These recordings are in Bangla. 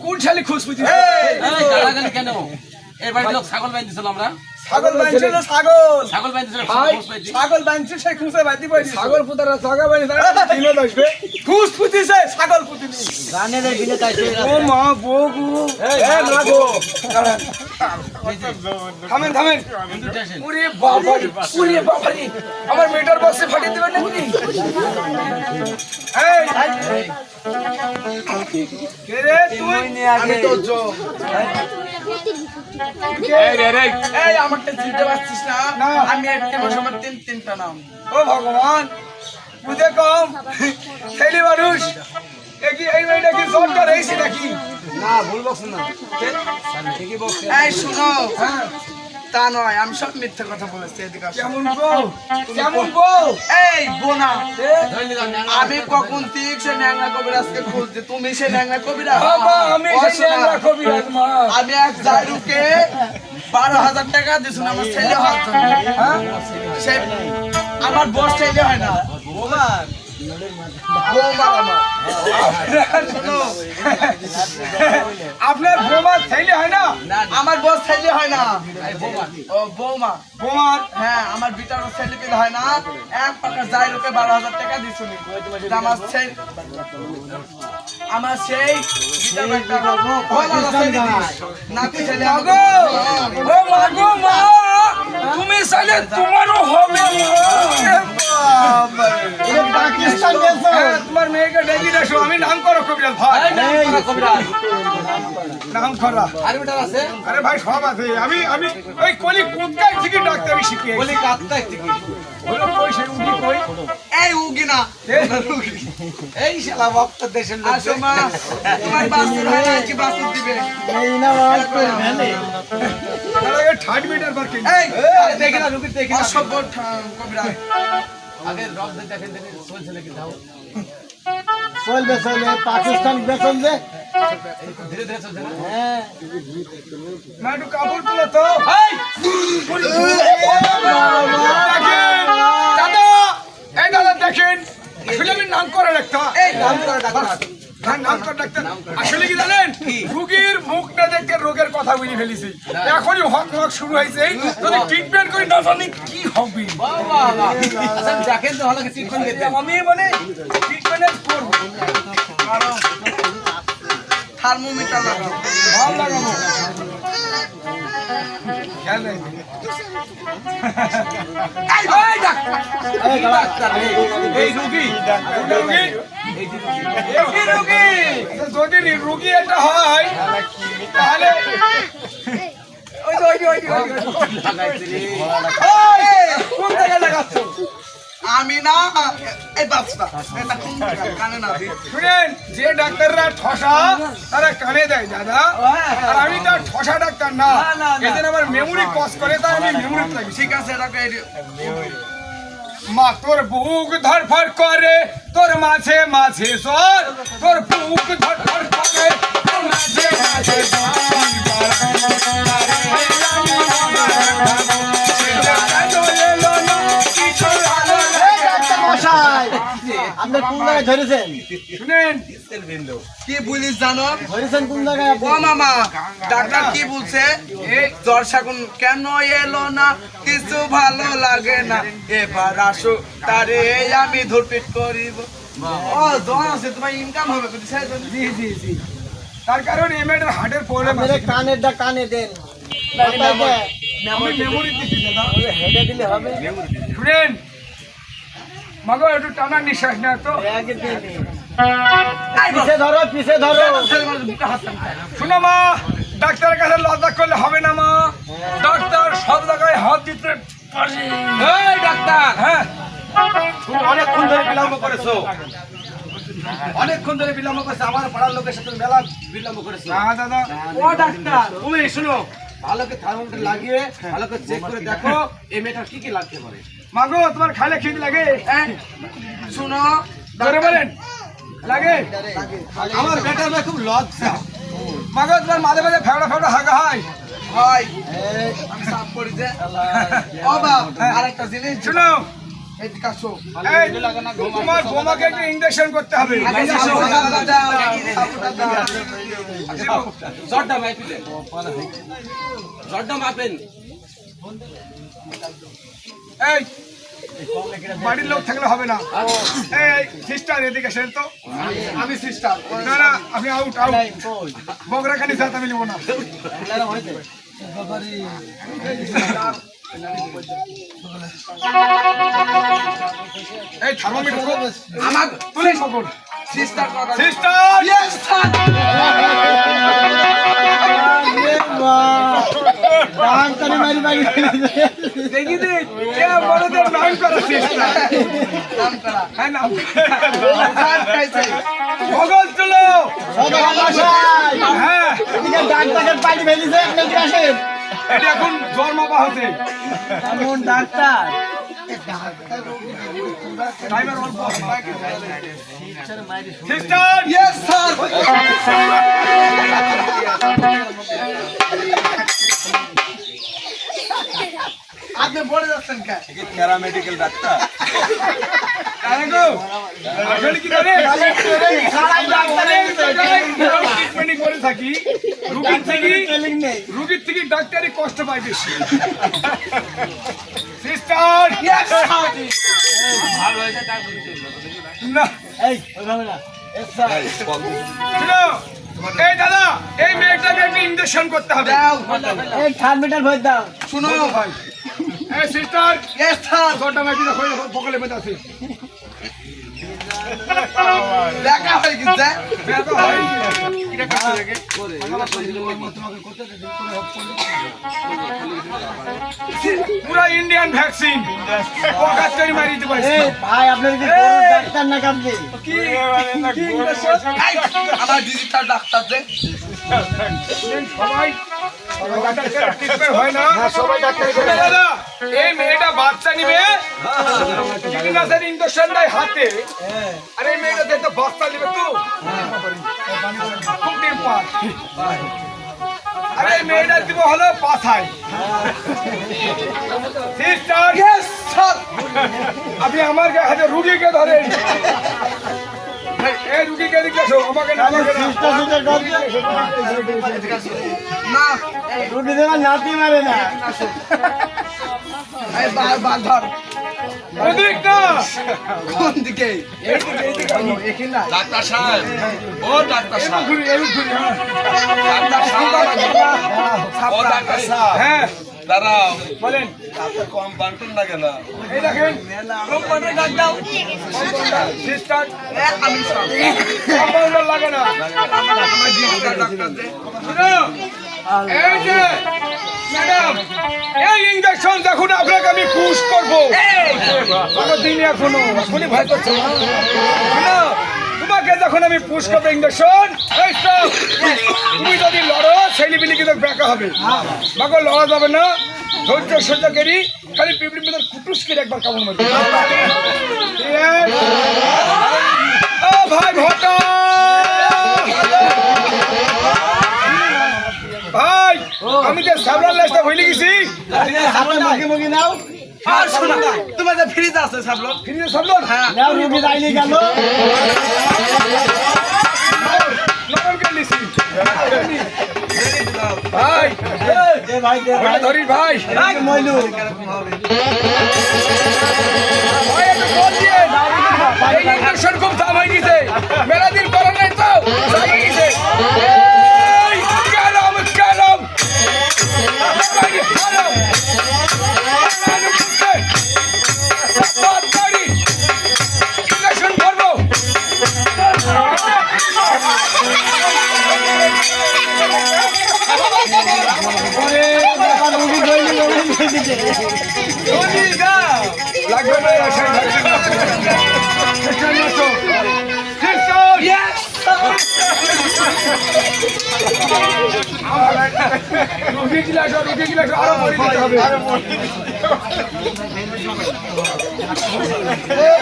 কোন শালি খুশবুজি কেন এর বাড়িতে লোক ছাগল বাইন্দিছিল আমরা ছাগল বাঁধছিল ছাগল বাইন্দিছিল ছাগল বাঁধছিল সেই খুশে বাঁধি পড়ি ছাগল পুতারা ছাগল বাঁধি দিন আসবে খুশ পুতিছে ছাগল পুতিনি গানে রে বিলে তাইছে ও মা বগু এ না গো থামেন ওরে বাবারে আমার মিটার বক্সে ফাটিয়ে দিবেন নাকি এই কে রে তুই আমি তো জো এই আমারটা চিনতে পারছিস না আমি একটা সময় তিনটা নাম ও ভগবান বুঝে কম ছেলে মানুষ এই মেয়েটা কি জোরটা রয়েছে নাকি না ভুল বকছ না ঠিকই বকছ এই শুনো তা নয় আমি সব মিথ্যা কথা বলেছি এদিকে কেমন গো এই বোনা আমি কখন ঠিক সে ন্যাংরা কবিরাজকে খুঁজছি তুমি সে ন্যাংরা কবিরাজ আমি সেই ন্যাংরা কবিরাজ মা আমি এক জায়রুকে 12,000 টাকা দিছি আমার ছেলে হাত সে আমার বস ছেলে হয় না আপনার বৌমা ছেলে হয় না আমার বস ছেলে হয় না ও বৌমা বৌমার হ্যাঁ আমার বিটার ছেলে পেলে হয় না এক টাকা যাই রূপে 12,000 টাকা দিছুন আমার ছেলে আমার সেই নাতি ছেলে ও মাগো মা তুমি ছেলে তোমারও হবে পাকিস্তান গেছো তোমার মেয়েকে ডেকে দেখো আমি নাম করো কবিরাজ ভাই নাম করা আর বেটা আছে আরে ভাই সব আছে আমি ওই কলি কোথায় থেকে ডাক্তারি শিখি বলি কাটতাই থেকে হলো কই সে উগি কই এই উগি না এই শালা ভক্ত দেশের লোক আসো মা তোমার বাসুর হয় না কি বাসুর দিবে এই না ওয়াজ করে ভেলে আরে থার্ড মিটার বাকি এই দেখে না রুগী দেখে না অসভ্য কবিরাজ আগে রব দেখেন চলছে নাকি দাও চলবে পাকিস্তান বেতন দে ধীরে ধীরে চলছে হ্যাঁ মা একটু কাপড় তুলো তো দেখেন দাদা এই দাদা দেখেন আসলে আমি নাম করে ডাক্তার এই নাম করে ডাক্তার নাম করে ডাক্তার আসলে কি জানেন রোগীর মুখটা দেখে রোগের কথা বলে ফেলেছি এখনই হক শুরু হয়েছে যদি ট্রিটমেন্ট করি না জানি কি হবে বাবা আচ্ছা দেখেন তো ভালো করে ট্রিটমেন্ট দিতে আমি মানে ট্রিটমেন্ট করব কারণ থার্মোমিটার লাগাবো ভালো লাগাবো কেন এই ডাক্তার এই রোগী যদি রোগী এটা হয় তাহলে আমি না এই বাচ্চা এটা কানে না শুনেন যে ডাক্তাররা ঠসা তারা কানে দেয় দাদা আর আমি তো ঠসা ডাক্তার না এদিন আমার মেমোরি কস করে তাই আমি মেমোরি লাগি ঠিক আছে এটাকে মা তোর বুক ধরফর করে তোর মাঝে মাঝে সর তোর বুক ধরফর করে তোর মাঝে মাঝে আপনি কোন জায়গায় ধরেছেন শুনেন কি বলিস জানো ধরেছেন কোন জায়গায় ও মামা ডাক্তার কি বলছে এই জ্বর শাকুন কেন এলো না কিছু ভালো লাগে না এবার আসো তারে আমি ধরপিট করিব ও জ্বর আছে তোমার ইনকাম হবে জি তার কারণ এমএডের হার্টের প্রবলেম আছে কানেরটা কানে দেন আমি মেমোরি দিছি দাদা হেডে দিলে হবে শুনেন মাগো একটু টানা নিঃশ্বাস না তো পিছে ধরো শুনো মা ডাক্তারের কাছে লজ্জা করলে হবে না মা ডাক্তার সব জায়গায় হাত দিতে পারে এই ডাক্তার হ্যাঁ তুমি অনেকক্ষণ ধরে বিলম্ব করেছো আমার পাড়ার লোকের সাথে মেলা বিলম্ব করেছো না দাদা ও ডাক্তার তুমি শুনো ভালো করে থার্মোমিটার লাগিয়ে ভালো করে চেক করে দেখো এই মেয়েটার কি কি লাগতে পারে মাগো তোমার খাইলে খিদ লাগে শুনো ধরে বলেন লাগে আমার বেটার ভাই খুব লজ্জা। মাগো তোমার মাঝে মাঝে ফেবড়া ফেবড়া হাগা হয় হয় আমি সাফ করি যে ও বাপ আরেকটা জিনিস শুনো এদিকে আসো এই তোমার বোমাকে একটু ইঞ্জেকশন করতে হবে আগে সাবুটা দাও সাবুটা দাও জর্দা মাইপিলে জর্দা মাপেন। এই বাড়ির লোক থাকলে হবে না এই সিস্টার এদিকে আসেন তো আমি সিস্টার না না আমি আউট আউট বগরা খানি সাথে আমি নেবো না এই থার্মোমিটার আমার তুলে পকড় সিস্টার কথা সিস্টার ইয়েস স্যার ডাক্তারি মারি মারি দেখি দে কে বড়দের নাম করা সিস্টার নাম করা হ্যাঁ নাম স্যার কাইছে ভগল চলো হ্যাঁ ডাক্তারের পানি ফেলিছে নাকি আসেন এটা এখন জ্বর মাপা হচ্ছে এমন ডাক্তার টাইমার অল্প সিস্টার ইয়েস স্যার আপনি বলে যাচ্ছেন কে প্যারামেডিক্যাল ডাক্তার। আরে গো আসলে কি জানেন সারাই ডাক্তারের ট্রিটমেন্ট করে থাকি রোগীর থেকে ট্রেনিং নেই রোগীর থেকে ডাক্তারি কষ্ট পায় বেশি সিস্টার ইয়েস স্যার না এই ওইভাবে না এস স্যার শুনো এই দাদা এই মেয়েটাকে একটা ইনজেকশন করতে হবে দাও এই থার্মোমিটার ভর দাও শুনো ভাই এই সিস্টার ইয়েস স্যার ছোট মাইটি দেখো বকলে বেঁধে আছে দেখা হয়ে গেছে বেঁধে হয় কিটা কাটতে লাগে পুরা ইন্ডিয়ান ভ্যাকসিন পকাত করে মারি দিতে পারছি এই ভাই আপনার কি ডাক্তার না কামছে কি ইনজেকশন এই, আমার ডিজিটাল ডাক্তার যে সবাই ট্রিটমেন্ট হয় না সবাই ডাক্তার দাদা এই মেয়েটা বাচ্চা নিবে টিটিনাসের ইনজেকশন দেয় হাতে আরে এই মেয়েটা দেখতে বাচ্চা নিবে তো খুব ডিম পায় আরে এই মেয়েটা দিব হলো পাছায় সিস্টার ইয়েস স্যার আপনি আমার হাতে রুগীকে ধরেন এই রুগীকে দিকে এসো আমাকে না আমাকে না সিস্টার সিস্টার ডর না রুটি দেওয়ার নাতি মারে না এই বাল ধর ওদিক না কোন দিকে এইদিকে এখানে না ডাক্তার সাহেব, ও ডাক্তার সাহেব, ঘুরি এই ঘুরি হ্যাঁ ডাক্তার সাহেব, ও ডাক্তার সাহেব, হ্যাঁ দাঁড়াও, বলেন ডাক্তার কম বান্টুন না কেন? এই দেখেন কোম্পানির ডাক দাও সিস্টার আমি সব কম্পাউন্ডার লাগে না আমার ডিজিটাল ডাক্তার যে শুনো এই যে ম্যাডাম এই ইনজেকশন দেখুন আপনাকে আমি পুশ করবো কোনো দিন এখনো এখনই ভয় করছে শুনো তোমাকে যখন আমি পুশ করবো ইনজেকশন এই stop! তুমি যদি লড়ো ছেলেপিলি কিন্তু ব্যাকা হবে বাবা লড়া যাবে না ধৈর্য সহ্য করি খালি পিঁপড়ির ভিতর কুটুস করে একবার কেমন মারবে ঠিক আছে? ও ভাই ভটা ভাই আমি যে সাবলার লাইসটা ভুলে গেছি আপনার মুখে মুখে নাও আর শোনো তোমার যে ফ্রিজ আছে সব লোক ফিরে সাবলার হ্যাঁ নাও রুটি যাইনি গেল নরম করে নিছি ভাই দে ভাই দে ভাই ধরিস ভাই মইলু ভাই একটু ফোন দিয়ে এই ইনজেকশন খুব দাম হয়ে গেছে মেলা দিন করেন নাই তো দাম হয়ে গেছে এই কালাম কালাম ভাই কালাম সাত গাড়ি ইনজেকশন করবো ওরে বাবা রুটি কইলি বলে দিতে লাগবে না সেই ইয়েস রুগী গিলাস আরো পরে দিতে হবে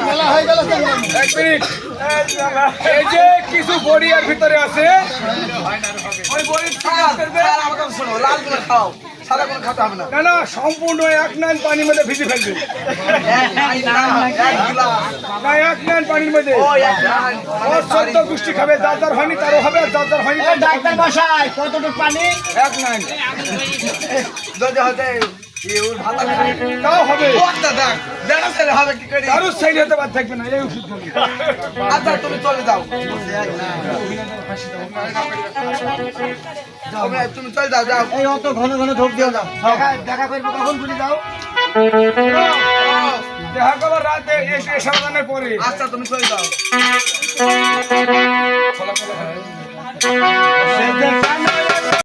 মেলা হয়ে গেল এক মিনিট এই যে কিছু বড়ি এর ভিতরে আছে, ওই বড়ি আর আমাকে শোনো, লাল করে খাও, সাদা করে খেতে হবে না। না না সম্পূর্ণ 1 নান পানির মধ্যে ভিজে ফেলবে। এক গ্লাস। না 1 নান পানির মধ্যে ওই এক গ্লাস। ও 14 গোষ্ঠী খাবে, যার যার হয়নি তারও হবে, আর যার যার হয়নি তার ডাক্তার মশাই কতটুকু পানি? 1 নান যদি হতে ওর ভাত আছে। তাও হবে। ও দাদা, দেখা ছেলে হবে কি করি? কারোর সাইড হতে বাদ থাকবে না, এই ওষুধ খাবে। আচ্ছা তুমি চলে যাও। তুমি চলে যাও, যাও। এই অত ঘন ঘন ঢোক দিও না। দেখা করবো কখন তুমি যাও? দেখা করবার রাতে এসে সাবধানের পরে। আচ্ছা তুমি চলে যাও। সে যে কানে